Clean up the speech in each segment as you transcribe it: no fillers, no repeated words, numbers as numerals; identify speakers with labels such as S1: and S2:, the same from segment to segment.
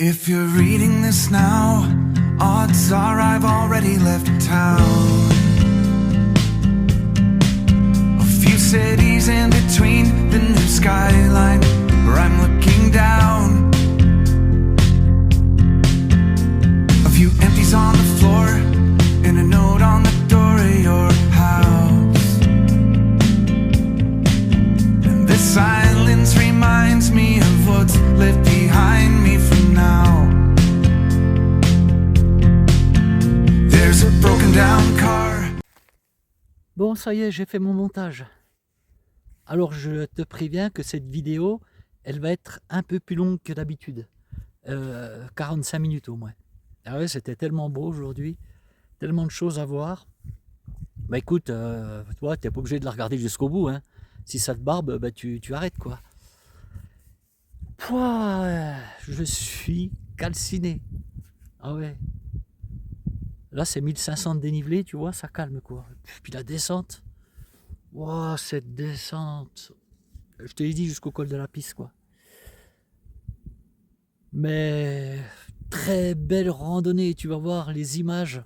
S1: If you're reading this now, odds are I've already left town. A few cities in between, the new skyline where I'm looking down. A few empties on the floor and a note on the door of your house. And this silence reminds me of what's left behind me from now. There's a broken down car.
S2: Bon, ça y est, j'ai fait mon montage. Alors je te préviens que cette vidéo, elle va être un peu plus longue que d'habitude. 45 minutes au moins. Ah ouais, c'était tellement beau aujourd'hui, tellement de choses à voir. Bah écoute, toi, t'es pas obligé de la regarder jusqu'au bout, hein. Si ça te barbe, bah tu arrêtes quoi. Pouah, je suis calciné. Ah ouais. Là, c'est 1500 de dénivelé, tu vois, ça calme quoi. Puis la descente. Wow, cette descente. Je te l'ai dit jusqu'au col de la piste quoi. Mais très belle randonnée, tu vas voir les images.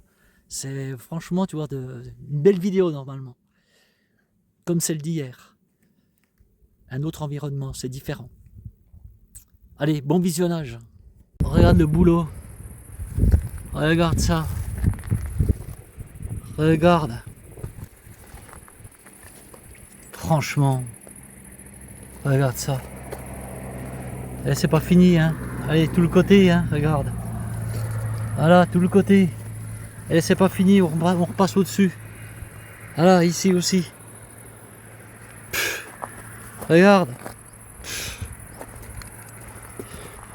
S2: C'est franchement, tu vois, une belle vidéo normalement. Comme celle d'hier. Un autre environnement, c'est différent. Allez, bon visionnage. Regarde le boulot. Regarde ça. Regarde. Franchement. Regarde ça. Et c'est pas fini, hein. Allez, tout le côté, hein, regarde. Voilà, tout le côté. Et c'est pas fini, on repasse au-dessus. Voilà, ici aussi. Regarde.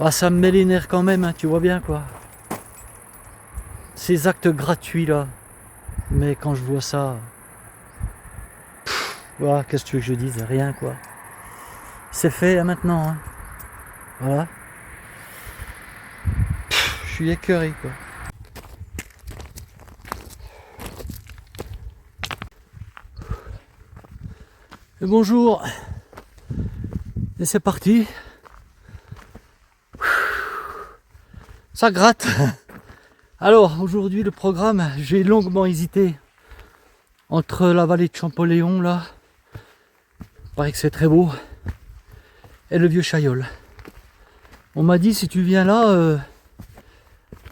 S2: Ah, ça me met les nerfs quand même, hein, tu vois bien quoi. Ces actes gratuits là. Mais quand je vois ça. Voilà, qu'est-ce que tu veux que je dise? Rien quoi. C'est fait hein, maintenant. Hein. Voilà. Je suis écœuré quoi. Et bonjour. Et c'est parti. Ça gratte. Alors aujourd'hui le programme, j'ai longuement hésité entre la vallée de Champollion là, il paraît que c'est très beau, et le vieux Chaillol. On m'a dit si tu viens là,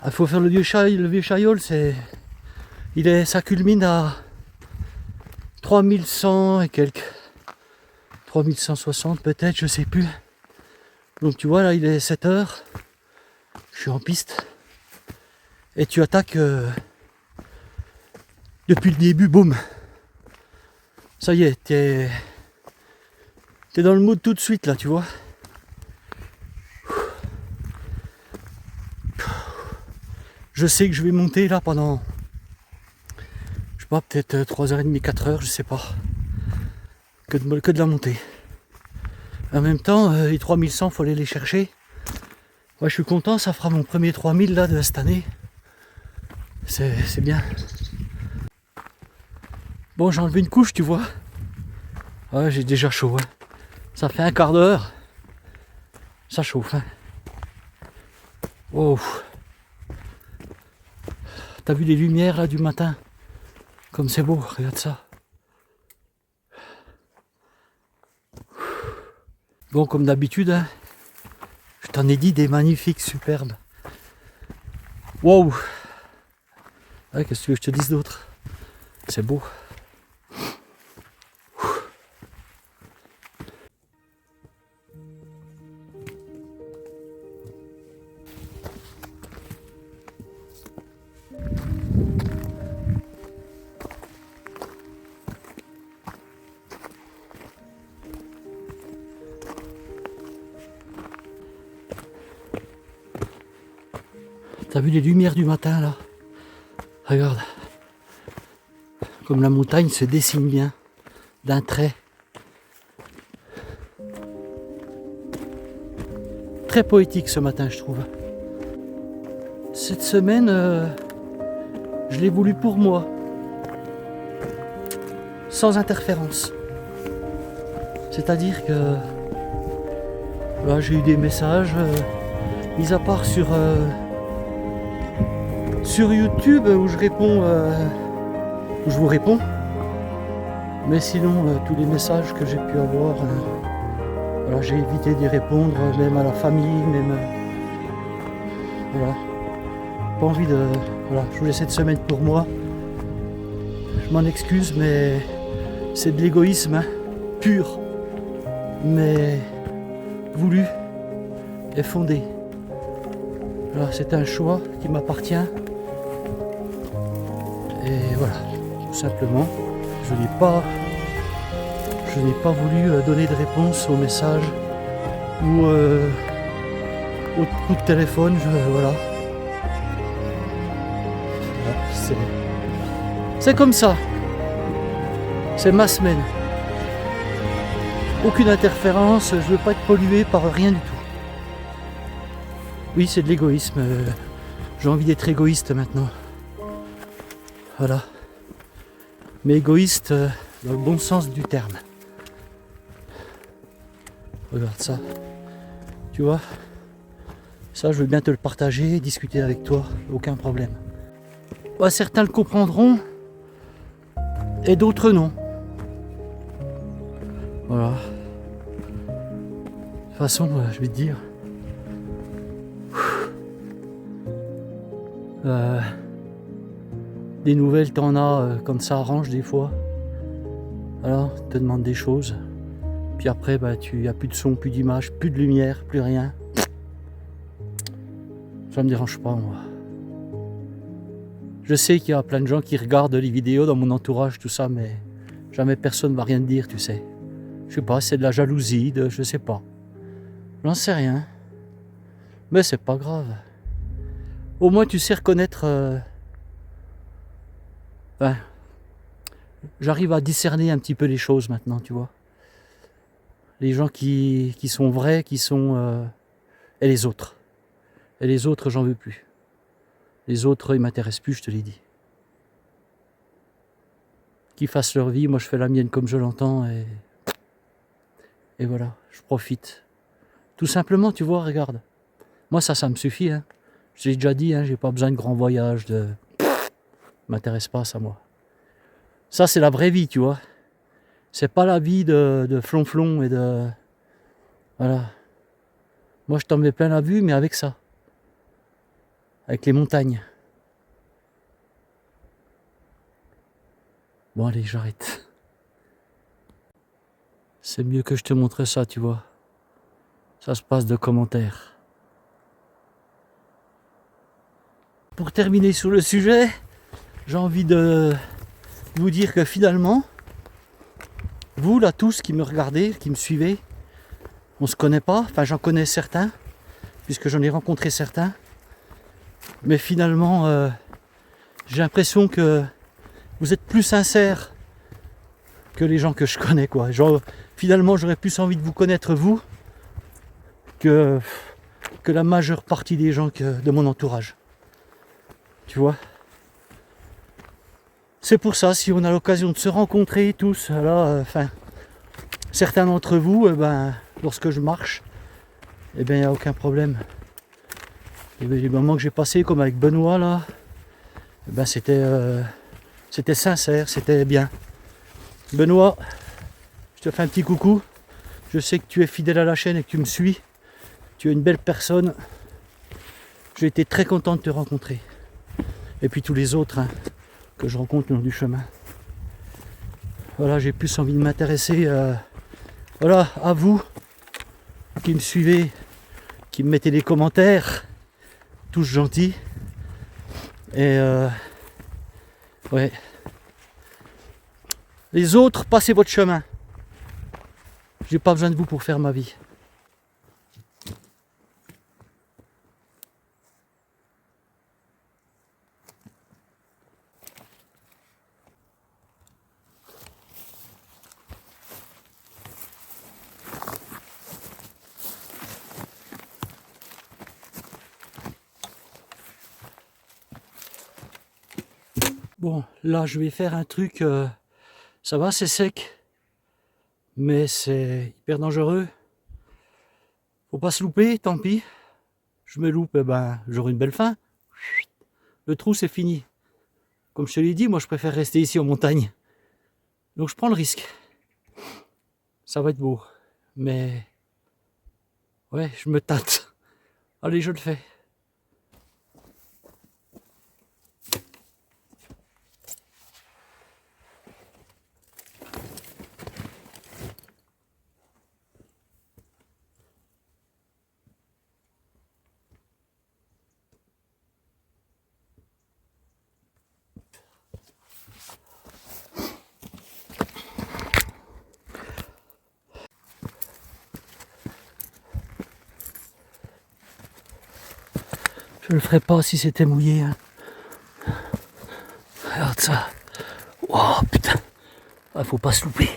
S2: il faut faire le vieux Chaillol, ça culmine à 3100 et quelques, 3160 peut-être, je sais plus. Donc tu vois là il est 7h, je suis en piste. Et tu attaques depuis le début, boum. Ça y est, t'es dans le mood tout de suite là, tu vois. Je sais que je vais monter là pendant, je sais pas, peut-être 3h30, 4h, je sais pas. Que de la montée. En même temps, les 3100, faut aller les chercher. Ouais, je suis content, ça fera mon premier 3000 là de cette année. C'est bien. Bon, j'ai enlevé une couche, tu vois. Ouais, j'ai déjà chaud. Hein. Ça fait un quart d'heure. Ça chauffe. Hein. Wow. T'as vu les lumières là du matin? Comme c'est beau, regarde ça. Bon, comme d'habitude, hein, je t'en ai dit des magnifiques, superbes. Wow. Ouais, qu'est-ce que tu veux que je te dise d'autre? C'est beau. T'as vu les lumières du matin là? Regarde. Comme la montagne se dessine bien d'un trait. Très poétique ce matin je trouve. Cette semaine, je l'ai voulu pour moi. Sans interférence. C'est-à-dire que là, j'ai eu des messages Mis à part sur YouTube où je réponds, où je vous réponds. Mais sinon, tous les messages que j'ai pu avoir, voilà, j'ai évité d'y répondre, même à la famille, même. Voilà. Pas envie de. Voilà, je voulais cette semaine pour moi. Je m'en excuse, mais c'est de l'égoïsme, hein, pur, mais voulu et fondé. Voilà, c'est un choix qui m'appartient. Et voilà, tout simplement, je n'ai pas voulu donner de réponse aux messages ou au coup de téléphone. Voilà. Voilà, c'est comme ça. C'est ma semaine. Aucune interférence, je veux pas être pollué par rien du tout. Oui, c'est de l'égoïsme. J'ai envie d'être égoïste maintenant. Voilà. Mais égoïste dans le bon sens du terme. Regarde ça. Tu vois? Ça, je veux bien te le partager, discuter avec toi. Aucun problème. Bah, certains le comprendront et d'autres non. Voilà. De toute façon, je vais te dire. Des nouvelles, t'en as quand ça arrange des fois. Alors, te demande des choses. Puis après, bah, tu n'y a plus de son, plus d'image, plus de lumière, plus rien. Ça me dérange pas, moi. Je sais qu'il y a plein de gens qui regardent les vidéos dans mon entourage, tout ça, mais jamais personne ne va rien te dire, tu sais. Je sais pas, c'est de la jalousie, je sais pas. J'en sais rien. Mais c'est pas grave. Au moins, tu sais reconnaître. Enfin, j'arrive à discerner un petit peu les choses maintenant, tu vois. Les gens qui sont vrais, qui sont. Et les autres. Et les autres, j'en veux plus. Les autres, ils m'intéressent plus, je te l'ai dit. Qu'ils fassent leur vie, moi je fais la mienne comme je l'entends et voilà, je profite. Tout simplement, tu vois, regarde. Moi ça me suffit, hein. Je l'ai déjà dit, hein, j'ai pas besoin de grands voyages, m'intéresse pas ça, moi. Ça, c'est la vraie vie, tu vois. C'est pas la vie de flonflon et de... Voilà. Moi, je t'en mets plein la vue, mais avec ça. Avec les montagnes. Bon, allez, j'arrête. C'est mieux que je te montre ça, tu vois. Ça se passe de commentaires. Pour terminer sur le sujet, j'ai envie de vous dire que finalement, vous là tous qui me regardez, qui me suivez, on se connaît pas, enfin j'en connais certains, puisque j'en ai rencontré certains, mais finalement j'ai l'impression que vous êtes plus sincères que les gens que je connais, quoi. Genre, finalement j'aurais plus envie de vous connaître vous que la majeure partie des gens de mon entourage. Tu vois? C'est pour ça, si on a l'occasion de se rencontrer tous, là, certains d'entre vous, lorsque je marche, il n'y a aucun problème. Et les moments que j'ai passés, comme avec Benoît, là, c'était sincère, c'était bien. Benoît, je te fais un petit coucou. Je sais que tu es fidèle à la chaîne et que tu me suis. Tu es une belle personne. J'ai été très content de te rencontrer. Et puis tous les autres, hein, que je rencontre le long du chemin. Voilà, j'ai plus envie de m'intéresser à vous qui me suivez, qui me mettez des commentaires, tous gentils. Et ouais. Les autres, passez votre chemin. J'ai pas besoin de vous pour faire ma vie. Bon, là je vais faire un truc, ça va, c'est sec, mais c'est hyper dangereux. Faut pas se louper, tant pis. je me loupe, eh ben, j'aurai une belle fin. Le trou, c'est fini. Comme je te l'ai dit, moi, je préfère rester ici en montagne. Donc, je prends le risque. Ça va être beau. Mais, ouais, je me tâte. Allez, je le fais. Je le ferais pas si c'était mouillé. Hein. Regarde ça. Oh putain. Il faut pas se louper.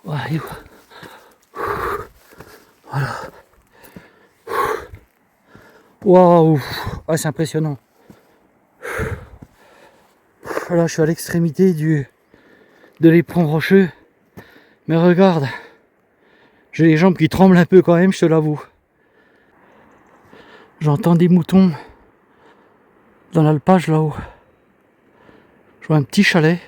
S2: Ouais, voilà. Waouh. Ah, c'est impressionnant. Là, je suis à l'extrémité de l'éperon rocheux. Mais regarde. J'ai les jambes qui tremblent un peu quand même, je te l'avoue. J'entends des moutons dans l'alpage là-haut. Je vois un petit chalet.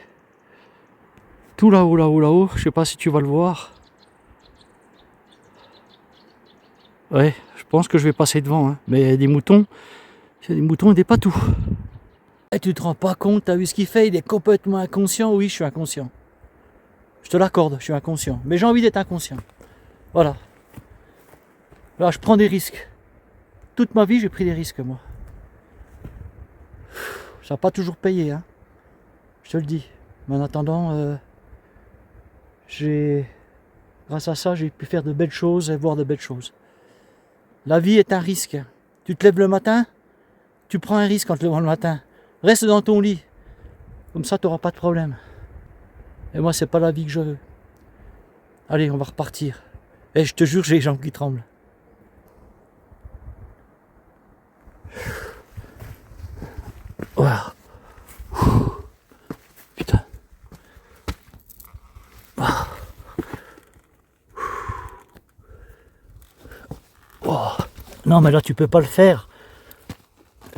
S2: Tout là-haut, là-haut, là-haut. Je sais pas si tu vas le voir. Ouais, je pense que je vais passer devant. Hein. Mais des moutons, c'est des moutons et des patous. Et tu te rends pas compte, t'as vu ce qu'il fait? Il est complètement inconscient. Oui, je suis inconscient. Je te l'accorde, je suis inconscient. Mais j'ai envie d'être inconscient. Voilà. Là, je prends des risques. Toute ma vie, j'ai pris des risques, moi. Ça n'a pas toujours payé, hein. Je te le dis. Mais en attendant, grâce à ça, j'ai pu faire de belles choses et voir de belles choses. La vie est un risque. Tu te lèves le matin, tu prends un risque en te levant le matin. Reste dans ton lit. Comme ça, tu n'auras pas de problème. Et moi, c'est pas la vie que je veux. Allez, on va repartir. Et je te jure, j'ai les jambes qui tremblent. Voilà. Putain. Oh. Non, mais là, tu peux pas le faire.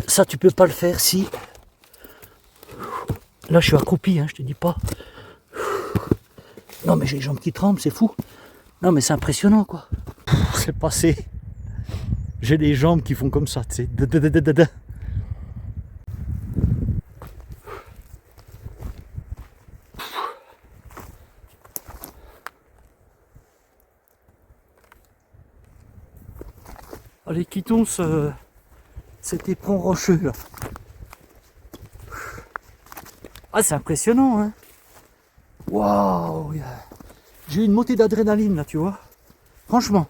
S2: Ça, tu peux pas le faire si... Là, je suis accroupi, hein, je te dis pas. Non, mais j'ai les jambes qui tremblent, c'est fou. Non, mais c'est impressionnant, quoi. C'est passé. J'ai les jambes qui font comme ça, tu sais. Allez, quittons cet éperon rocheux, là. Ah, c'est impressionnant, hein. Waouh. J'ai eu une montée d'adrénaline, là, tu vois. Franchement.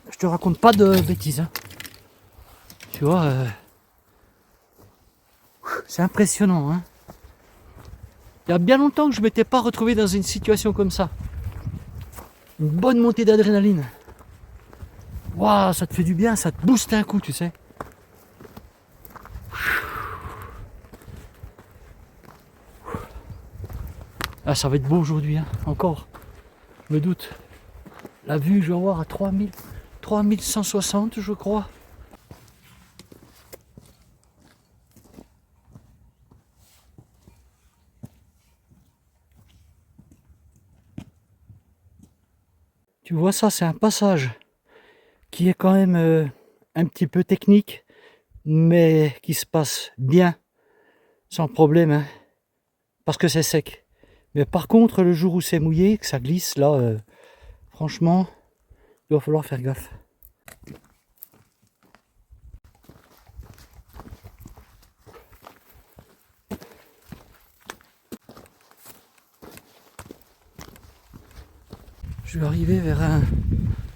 S2: Je te raconte pas de bêtises, hein. Tu vois, c'est impressionnant, hein. Il y a bien longtemps que je ne m'étais pas retrouvé dans une situation comme ça. Une bonne montée d'adrénaline. Waouh, ça te fait du bien, ça te booste un coup, tu sais. Ah, ça va être beau aujourd'hui, hein, encore. Je me doute. La vue, je vais avoir à 3160, je crois. Tu vois, ça, c'est un passage qui est quand même un petit peu technique, mais qui se passe bien, sans problème, hein, parce que c'est sec. Mais par contre, le jour où c'est mouillé, que ça glisse, là, franchement, il va falloir faire gaffe. Je vais arriver vers un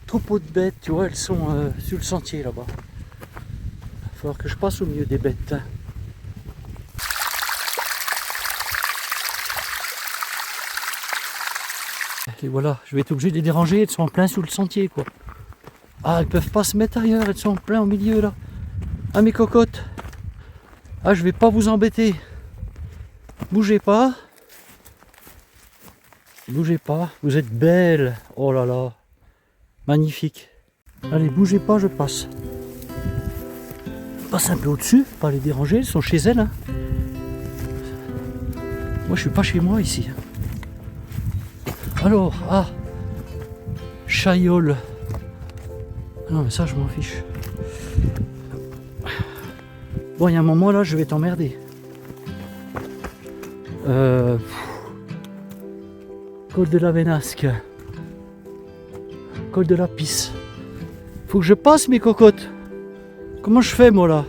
S2: troupeau de bêtes, tu vois, elles sont sur le sentier là-bas. Il va falloir que je passe au milieu des bêtes. Hein. Et voilà, je vais être obligé de les déranger, elles sont en plein sous le sentier, quoi. Ah, elles peuvent pas se mettre ailleurs, elles sont en plein au milieu, là. Ah, mes cocottes. Ah, je vais pas vous embêter. Bougez pas. Bougez pas, vous êtes belles. Oh là là, magnifique. Allez, bougez pas, je passe. Je passe un peu au-dessus, pas les déranger, elles sont chez elles. Hein. Moi, je suis pas chez moi ici. Alors, Chaillol. Non, mais ça, je m'en fiche. Bon, il y a un moment là, je vais t'emmerder. Col de la Vénasque. Col de la Pisse. Faut que je passe mes cocottes. Comment je fais moi là?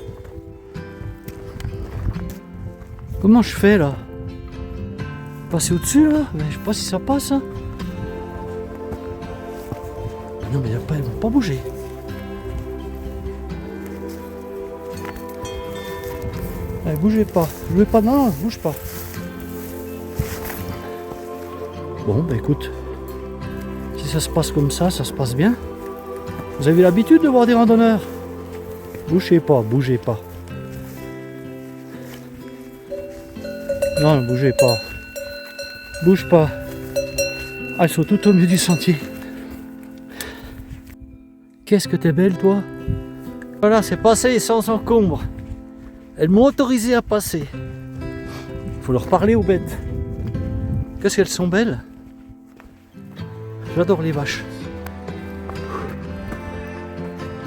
S2: Comment je fais là? Passer au-dessus là? Mais je sais pas si ça passe. Hein. Non mais elles vont pas bouger. Allez, bougez pas. Je vais pas. Non, bouge pas. Bon bah écoute. Si ça se passe comme ça se passe bien. Vous avez l'habitude de voir des randonneurs? Bougez pas, bougez pas. Non, bougez pas. Bouge pas. Ah, elles sont tout au milieu du sentier. Qu'est-ce que t'es belle, toi? Voilà, c'est passé sans encombre. Elles m'ont autorisé à passer. Faut leur parler aux bêtes. Qu'est-ce qu'elles sont belles? J'adore les vaches.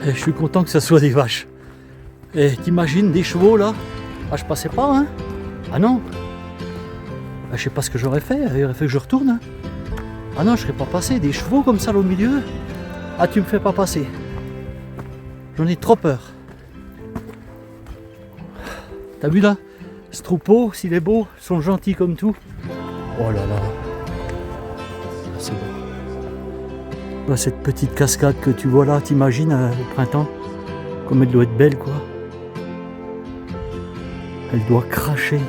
S2: Et je suis content que ça soit des vaches. Et t'imagines des chevaux là? Ah, je passais pas, hein? Ah non? Ah, je sais pas ce que j'aurais fait. Il aurait fait que je retourne. Hein. Ah non, je serais pas passé. Des chevaux comme ça là au milieu. Ah, tu me fais pas passer. J'en ai trop peur. T'as vu là? Ce troupeau, s'il est beau, ils sont gentils comme tout. Oh là là. C'est beau. Là, cette petite cascade que tu vois là, t'imagines au printemps, comme elle doit être belle quoi. Elle doit cracher.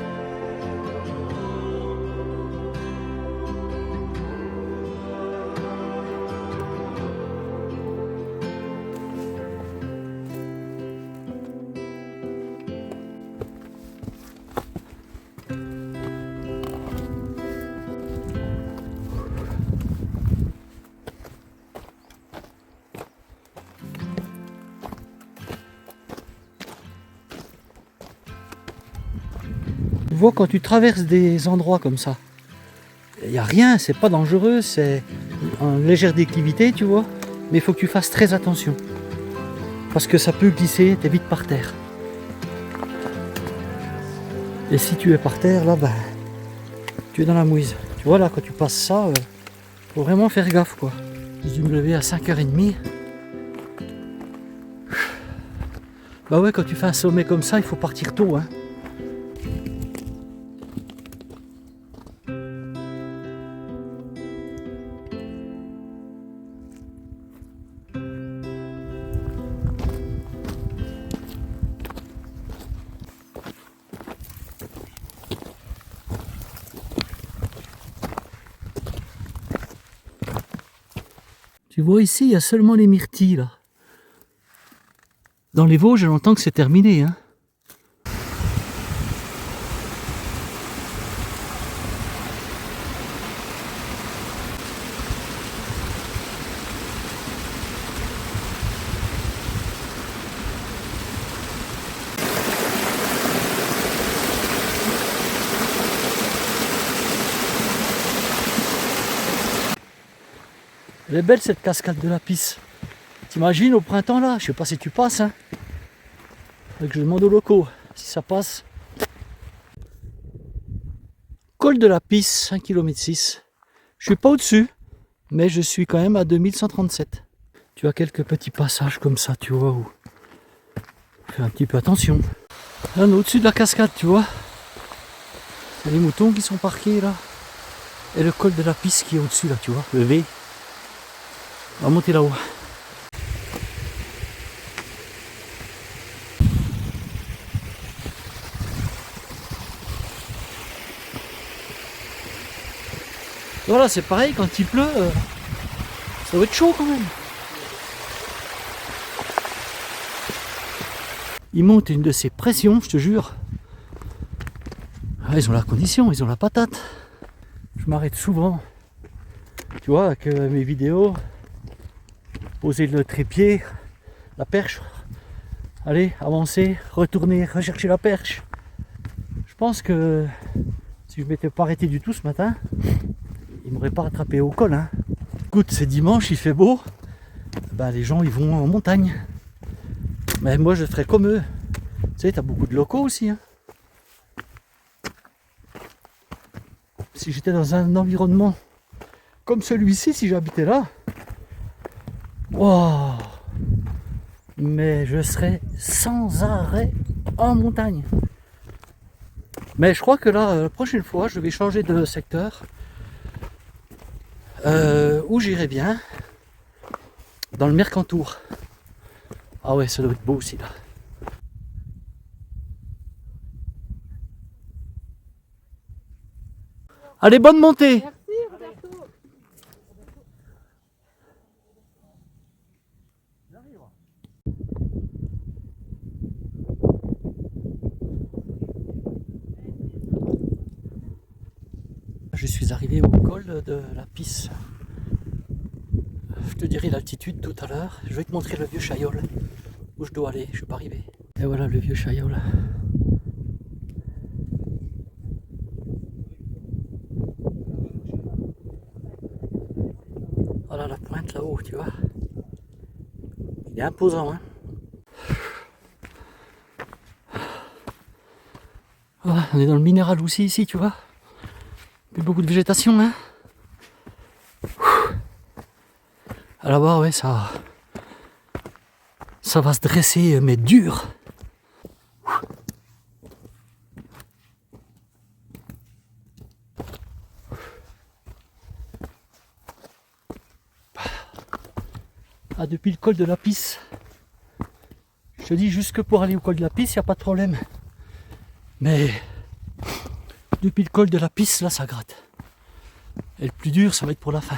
S2: Tu vois, quand tu traverses des endroits comme ça, il n'y a rien, c'est pas dangereux, c'est en légère déclivité, tu vois, mais il faut que tu fasses très attention. Parce que ça peut glisser, t'es vite par terre. Et si tu es par terre, là, tu es dans la mouise. Tu vois, là, quand tu passes ça, faut vraiment faire gaffe, quoi. J'ai dû me lever à 5h30. Bah ouais, quand tu fais un sommet comme ça, il faut partir tôt, hein. Tu vois ici, il y a seulement les myrtilles là. Dans les Vosges, j'ai longtemps que c'est terminé. Hein. Elle est belle cette cascade de la Pisse. T'imagines au printemps là, je sais pas si tu passes. Hein. Faudrait que je demande aux locaux si ça passe. Col de la Pisse, 1,6 km. Je suis pas au-dessus, mais je suis quand même à 2137. Tu as quelques petits passages comme ça, tu vois, où fais un petit peu attention. Là, on est au-dessus de la cascade, tu vois. C'est les moutons qui sont parqués là. Et le col de la Pisse qui est au-dessus là, tu vois, le V. On va monter là-haut. Voilà, c'est pareil, quand il pleut, ça va être chaud quand même. Ils montent une de ces pressions, je te jure. Ah, ils ont la condition, ils ont la patate. Je m'arrête souvent. Tu vois, avec mes vidéos, poser le trépied, la perche, aller, avancer, retourner, rechercher la perche. Je pense que si je m'étais pas arrêté du tout ce matin, il m'aurait pas rattrapé au col. Hein. Écoute, c'est dimanche, il fait beau, ben, les gens ils vont en montagne. Mais moi je ferais comme eux. Tu sais, t'as beaucoup de locaux aussi. Hein. Si j'étais dans un environnement comme celui-ci, si j'habitais là, wow, mais je serais sans arrêt en montagne. Mais je crois que là, la prochaine fois, je vais changer de secteur où j'irai bien, dans le Mercantour. Ah ouais, ça doit être beau aussi là. Allez, bonne montée!
S3: Merci, Roberto.
S2: Je suis arrivé au col de la Pisse. Je te dirai l'altitude tout à l'heure. Je vais te montrer le vieux Chaillol où je dois aller. Je suis pas arrivé. Et voilà le vieux Chaillol. Voilà la pointe là-haut, tu vois. Il est imposant, hein. Voilà, on est dans le minéral aussi ici, tu vois. Plus beaucoup de végétation, hein. À là-bas, ouais, ça va se dresser, mais dur. Ah, depuis le col de la Pisse. Je te dis, jusque pour aller au col de la Pisse, il n'y a pas de problème. Mais depuis le col de la Pisse, là, ça gratte. Et le plus dur, ça va être pour la fin.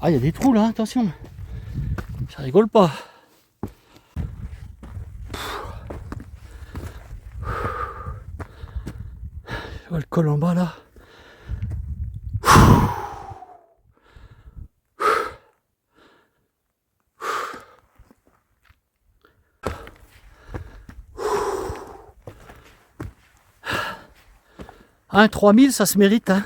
S2: Ah, il y a des trous là, attention. Ça rigole pas. Je vois le col en bas là. Un 3000, ça se mérite, hein.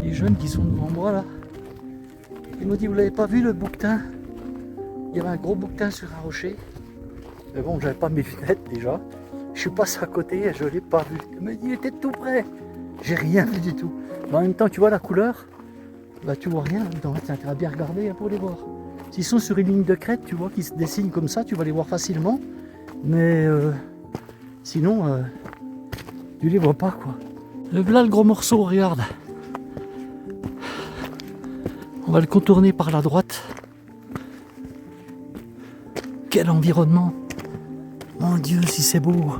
S2: Les jeunes qui sont devant moi là, ils m'ont dit, vous l'avez pas vu le bouquetin? Il y avait un gros bouquetin sur un rocher. Mais bon, j'avais pas mes lunettes déjà. Je suis passé à côté et je l'ai pas vu. Il m'a dit, il était tout près. J'ai rien vu du tout. Mais en même temps, tu vois la couleur, bah tu vois rien. Donc tu as bien regardé pour les voir. S'ils sont sur une ligne de crête, tu vois, qui se dessinent comme ça, tu vas les voir facilement. Mais sinon, tu les vois pas quoi. Là le gros morceau, regarde. On va le contourner par la droite. Quel environnement! Mon Dieu, si c'est beau!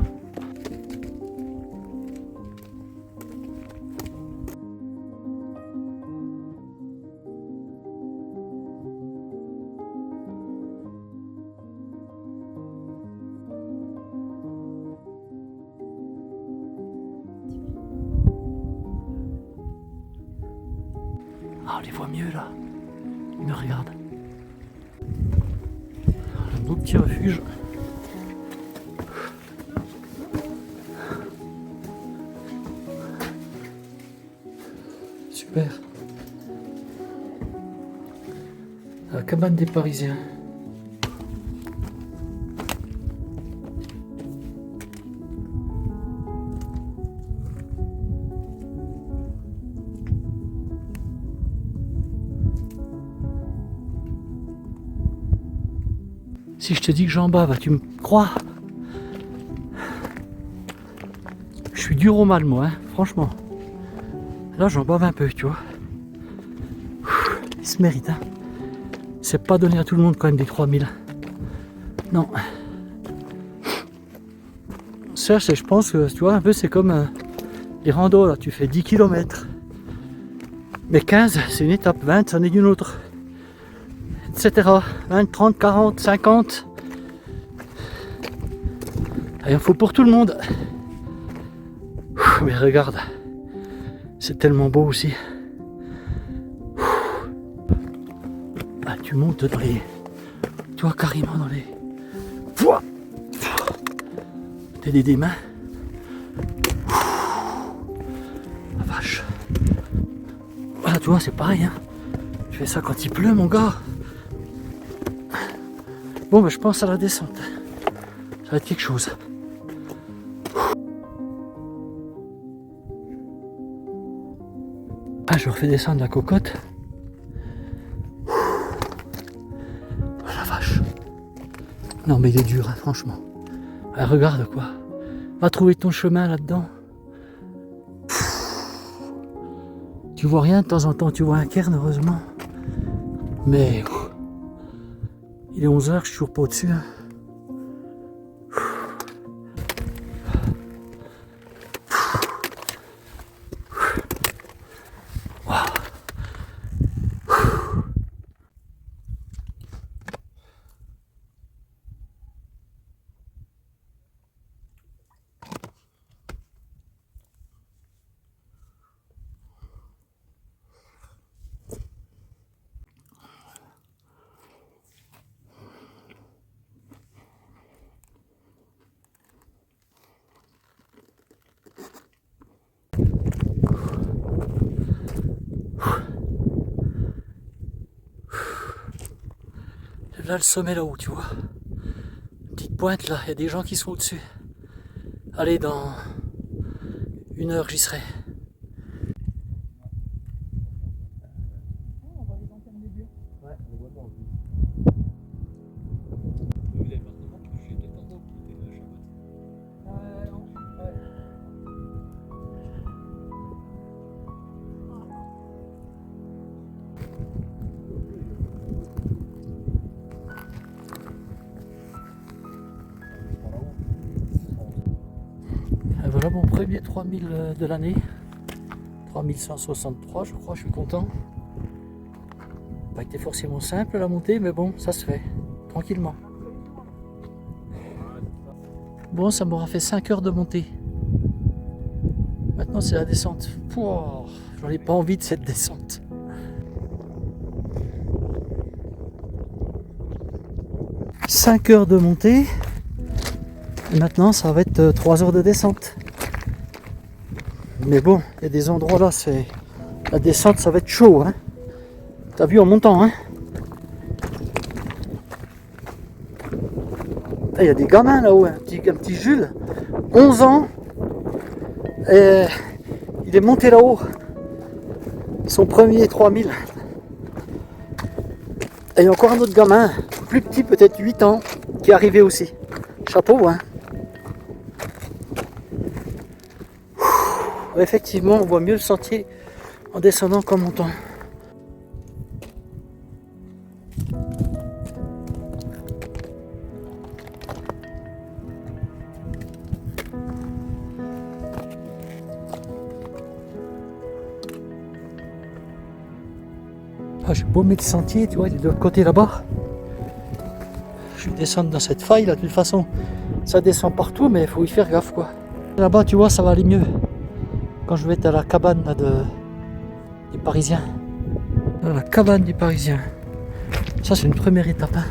S2: Ah, on les voit mieux là. Ils me regardent. Un beau petit refuge. Super. La cabane des Parisiens. Si je te dis que j'en bats, vas-tu me croire? suis dur au mal, moi, hein, franchement. Là, j'en bave un peu, tu vois. Il se mérite, hein. C'est pas donné à tout le monde quand même des 3000. Non. Ça, je pense que, tu vois, un peu, c'est comme les randos, là. Tu fais 10 km. Mais 15, c'est une étape. 20, c'en est d'une autre. Etc. 20, 30, 40, 50. Il en faut pour tout le monde. Mais regarde. C'est tellement beau aussi. Ah, tu montes dans les... Tu vois, carrément dans les... T'aider des mains. La vache. Voilà, tu vois, c'est pareil. Hein. Tu fais ça quand il pleut, mon gars. Bon, ben, je pense à la descente. Ça va être quelque chose. Ah, je refais descendre la cocotte. Oh, la vache. Non, mais il est dur, hein, franchement. Ah, regarde quoi. Va trouver ton chemin là-dedans. Tu vois rien de temps en temps, tu vois un cairn, heureusement. Mais il est 11h, je suis toujours pas au-dessus. Hein. Là, le sommet là-haut, tu vois. Une petite pointe là, il y a des gens qui sont au-dessus. Allez, dans 1 heure, j'y serai. Voilà mon premier 3000 de l'année. 3163, je crois, je suis content. Pas été forcément simple la montée, mais bon, ça se fait, tranquillement. Bon, ça m'aura fait 5 heures de montée. Maintenant, c'est la descente. Pouah, j'en ai pas envie de cette descente. « 5 heures de montée. Et maintenant, ça va être 3 heures de descente. Mais bon, il y a des endroits là, c'est la descente, ça va être chaud. Hein. T'as vu en montant, hein. Il y a des gamins là-haut, un petit Jules, 11 ans. Et il est monté là-haut. Son premier 3000. Et il y a encore un autre gamin, plus petit, peut-être 8 ans, qui est arrivé aussi. Chapeau, hein. Effectivement, on voit mieux le sentier en descendant qu'en montant. Ah, j'ai beau mettre le sentier, tu vois, il est de l'autre côté là-bas. Je vais descendre dans cette faille là, de toute façon, ça descend partout, mais il faut y faire gaffe, quoi. Là-bas, tu vois, ça va aller mieux. Quand je vais être à la cabane là, des Parisiens. Dans la cabane des Parisiens. Ça, c'est une première étape. Hein.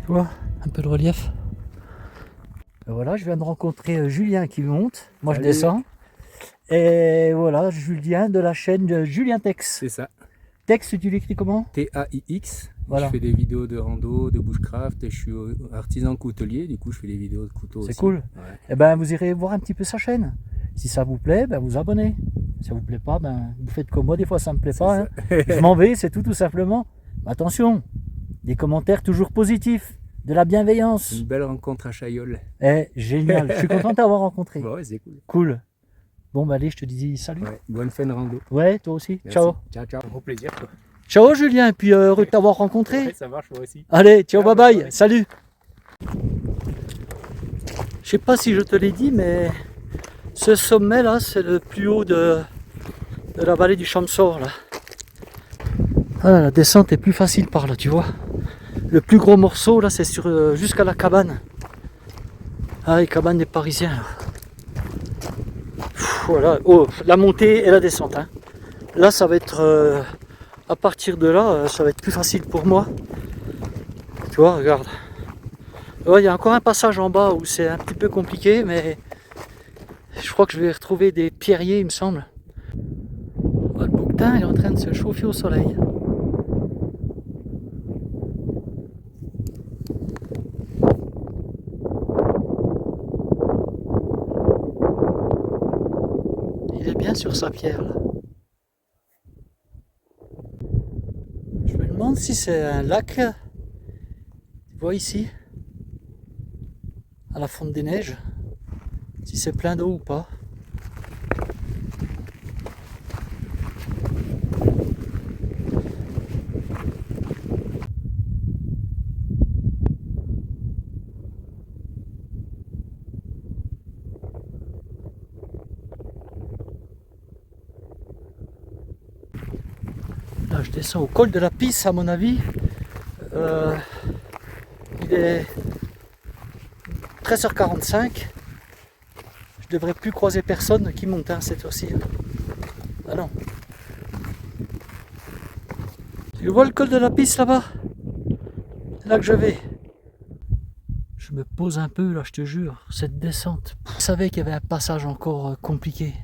S2: Tu vois, un peu de relief. Et voilà, je viens de rencontrer Julien qui monte. Moi, je descends. Et voilà, Julien de la chaîne de Julien Tex.
S3: C'est ça.
S2: Tex, tu l'écris comment?
S3: T-A-I-X.
S2: Voilà.
S3: Je fais des vidéos de rando, de bushcraft et je suis artisan coutelier. Du coup, je fais des vidéos de couteaux aussi.
S2: C'est cool.
S3: Ouais.
S2: Et ben, vous irez voir un petit peu sa chaîne. Si ça vous plaît, ben, vous abonnez. Si ça vous plaît pas, ben, vous faites comme moi. Des fois, ça me plaît pas. Hein. Je m'en vais, c'est tout simplement. Attention, des commentaires toujours positifs. de la bienveillance.
S3: Une belle rencontre à Chaillol.
S2: Eh, génial. Je suis content de t'avoir rencontré.
S3: Bon, ouais, c'est cool.
S2: Cool. Bon, bah allez, je te dis salut.
S3: Ouais, bonne fin de rando.
S2: Ouais, toi aussi.
S3: Merci.
S2: Ciao.
S3: Ciao, ciao. Au plaisir, quoi.
S2: Ciao, Julien. Et puis, heureux de t'avoir rencontré.
S3: Ouais, ça marche, moi aussi.
S2: Allez, ciao,
S3: Ciao,
S2: bye
S3: bonne
S2: bye.
S3: soirée.
S2: Salut. Je sais pas si je te l'ai dit, mais ce sommet là, c'est le plus haut de la vallée du Chamsor là. Ah, la descente est plus facile par là, tu vois. Le plus gros morceau là, c'est sur jusqu'à la cabane. Ah, les cabanes des Parisiens. Là. Voilà. Oh, la montée et la descente. Hein. Là, ça va être à partir de là, ça va être plus facile pour moi. Tu vois, regarde. Ouais, il y a encore un passage en bas où c'est un petit peu compliqué, mais je crois que je vais retrouver des pierriers, il me semble. Oh, le bouquetin il est en train de se chauffer au soleil. Il est bien sur sa pierre là. Je me demande si c'est un lac. Tu vois ici, à la fonte des neiges, si c'est plein d'eau ou pas. Là, je descends au col de la Pisse, à mon avis. Il est 13h45. Je devrais plus croiser personne qui monte hein, cette heure-ci. Ah non. Tu vois le col de la Pisse là-bas? C'est là que je vais. Je me pose un peu là, je te jure. Cette descente. Je savais qu'il y avait un passage encore compliqué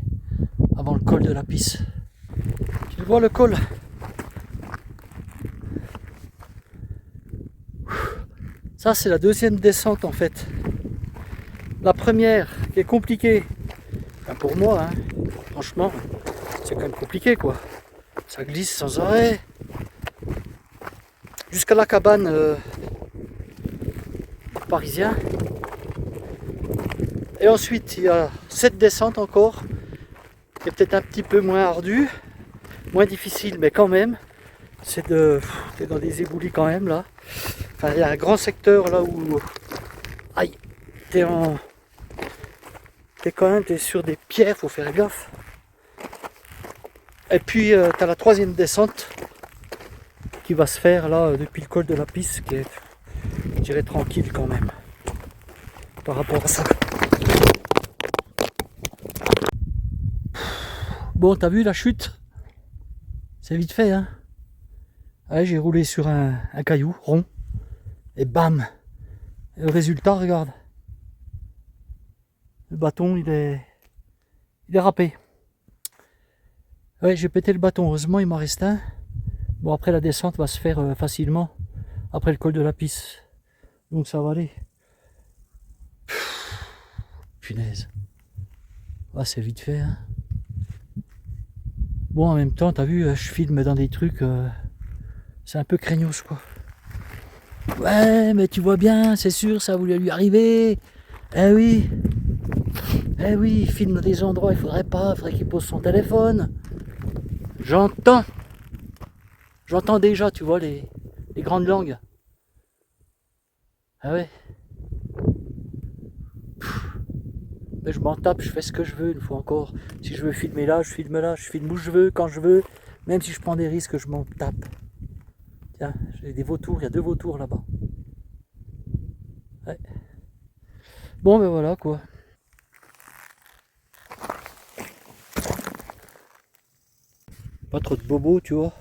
S2: avant le col de la Pisse. Tu vois le col? Ça, c'est la deuxième descente en fait. La première qui est compliquée, enfin, pour moi, hein, franchement, c'est quand même compliqué quoi. Ça glisse sans arrêt. Jusqu'à la cabane parisien. Et ensuite, il y a cette descente encore, qui est peut-être un petit peu moins ardue, moins difficile, mais quand même, c'est t'es dans des éboulis quand même là. Enfin, il y a un grand secteur là où, aïe, t'es sur des pierres, faut faire gaffe. Et puis t'as la troisième descente qui va se faire là depuis le col de la Pisse, qui est, je dirais, tranquille quand même par rapport à ça. Bon, t'as vu la chute? C'est vite fait, hein? Ouais, j'ai roulé sur un caillou rond et bam! Et le résultat, regarde. Le bâton, il est râpé. Ouais, j'ai pété le bâton. Heureusement, il m'en reste un. Bon, après, la descente va se faire facilement après le col de la Pisse. Donc, ça va aller. Punaise. Ah, c'est vite fait, hein. Bon, en même temps, t'as vu, je filme dans des trucs, c'est un peu craignos, quoi. Ouais, mais tu vois bien, c'est sûr, ça voulait lui arriver. Eh oui, il filme des endroits, il faudrait qu'il pose son téléphone. J'entends déjà, tu vois, les grandes langues. Ah ouais. Mais je m'en tape, je fais ce que je veux une fois encore. Si je veux filmer là, je filme où je veux, quand je veux. Même si je prends des risques, je m'en tape. Tiens, j'ai des vautours, il y a 2 vautours là-bas. Ouais. Bon ben voilà quoi. Pas trop de bobos, tu vois.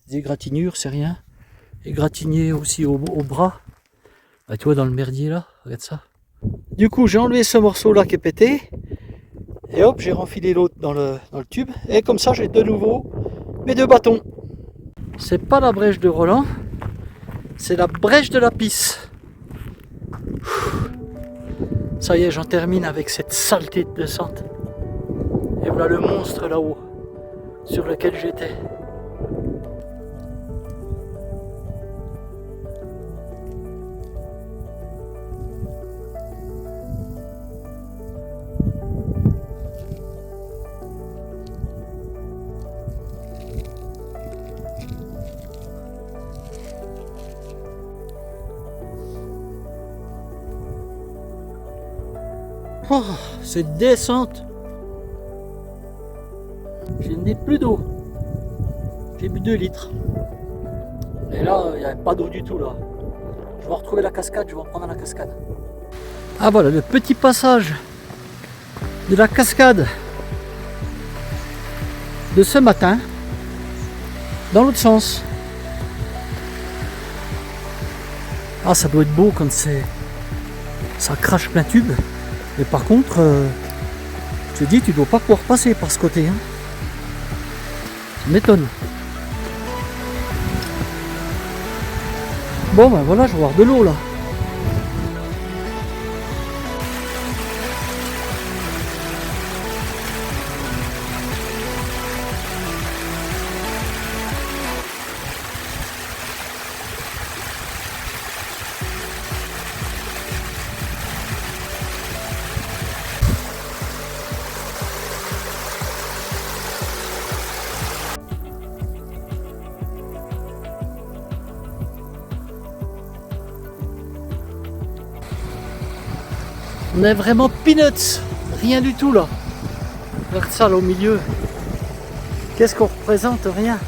S2: Des égratignures, c'est rien. Égratigné aussi au bras. Bah, tu vois dans le merdier là, regarde ça. Du coup, j'ai enlevé ce morceau-là qui est pété. Et hop, j'ai renfilé l'autre dans le tube. Et comme ça, j'ai de nouveau mes 2 bâtons. C'est pas la brèche de Roland, c'est la brèche de la Pisse. Ça y est, j'en termine avec cette saleté de descente. Et voilà le monstre là-haut, sur lequel j'étais. Oh, cette descente. Je n'ai plus d'eau. J'ai bu 2 litres. Et là, il n'y a pas d'eau du tout là. Je vais retrouver la cascade, je vais reprendre la cascade. Ah voilà, le petit passage de la cascade de ce matin dans l'autre sens. Ah, ça doit être beau quand ça crache plein tube. Mais par contre, je te dis, tu dois pas pouvoir passer par ce côté. Hein. Ça m'étonne. Bon ben voilà, je vais avoir de l'eau là. On est vraiment peanuts, rien du tout là. Regarde ça là au milieu. Qu'est-ce qu'on représente? Rien.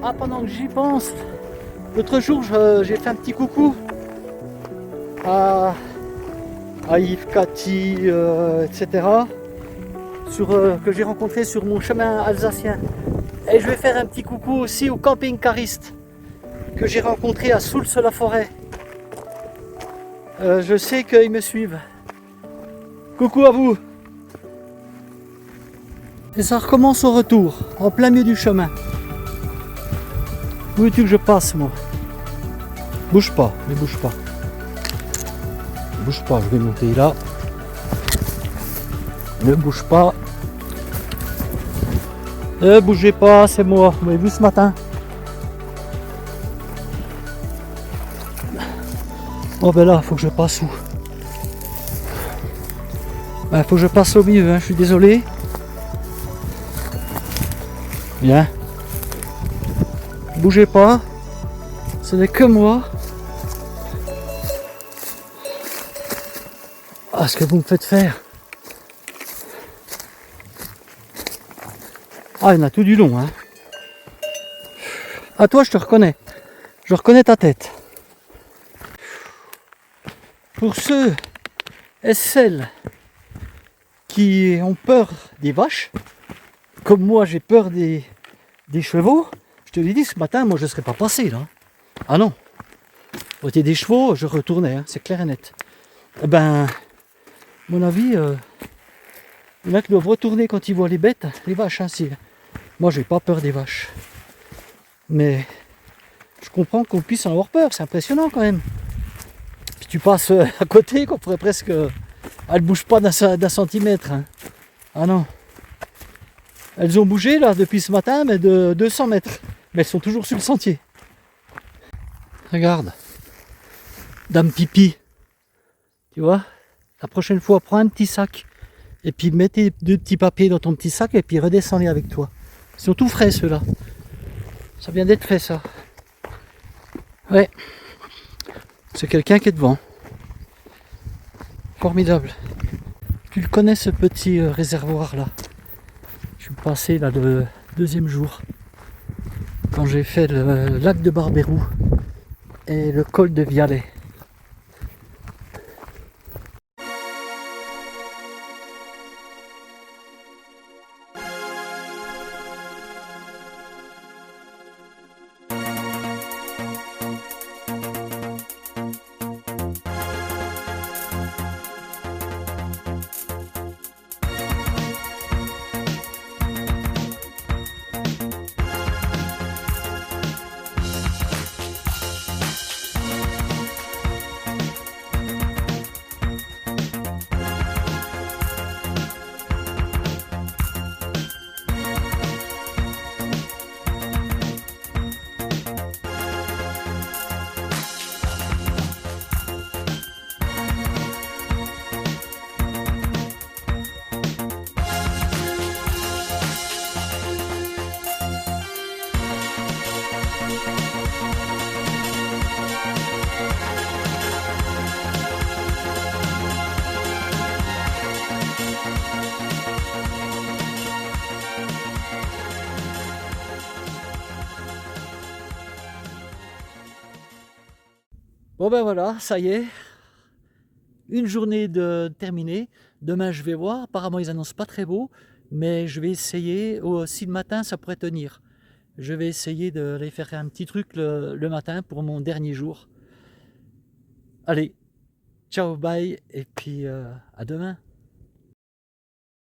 S2: Ah, pendant que j'y pense, l'autre jour j'ai fait un petit coucou à Yves, Cathy, etc. Que j'ai rencontré sur mon chemin alsacien. Et je vais faire un petit coucou aussi au camping-cariste que j'ai rencontré à Soultz-la-Forêt. Je sais qu'ils me suivent. Coucou à vous. Et ça recommence au retour, en plein milieu du chemin. Où veux-tu que je passe, moi? Bouge pas, ne bouge pas. Bouge pas, je vais monter là. Ne bouge pas. Ne bougez pas, c'est moi. Vous m'avez vu ce matin? Oh ben là, faut que je passe où? Ben, faut que je passe au milieu, hein, je suis désolé. Bien. Bougez pas, ce n'est que moi. Ah, ce que vous me faites faire. Ah, il y en a tout du long, hein. Ah, toi, je te reconnais. Je reconnais ta tête. Pour ceux et celles qui ont peur des vaches, comme moi, j'ai peur des chevaux, je te l'ai dit ce matin, moi je ne serais pas passé là. Ah non. Au côté des chevaux, je retournais, hein, c'est clair et net. Eh ben, à mon avis, il y en a qui doivent retourner quand ils voient les bêtes, les vaches ainsi. Moi j'ai pas peur des vaches. Mais je comprends qu'on puisse en avoir peur, c'est impressionnant quand même. Puis tu passes à côté, qu'on pourrait presque. Elle bouge pas d'un centimètre. Hein. Ah non. Elles ont bougé là depuis ce matin, mais de 200 mètres. Mais elles sont toujours sur le sentier. Regarde. Dame Pipi. Tu vois? La prochaine fois, prends un petit sac. Et puis mets tes 2 petits papiers dans ton petit sac et puis redescends-les avec toi. Ils sont tout frais ceux-là. Ça vient d'être fait ça. Ouais. C'est quelqu'un qui est devant. Formidable. Tu le connais ce petit réservoir là? Je suis passé là le 2e jour. Quand j'ai fait le lac de Barbérou et le col de Vialet. Bon ben voilà, ça y est. Une journée de terminée. Demain je vais voir. Apparemment ils annoncent pas très beau. Mais je vais essayer. Oh, si le matin ça pourrait tenir. Je vais essayer d'aller faire un petit truc le matin pour mon dernier jour. Allez, ciao, bye. Et puis à demain.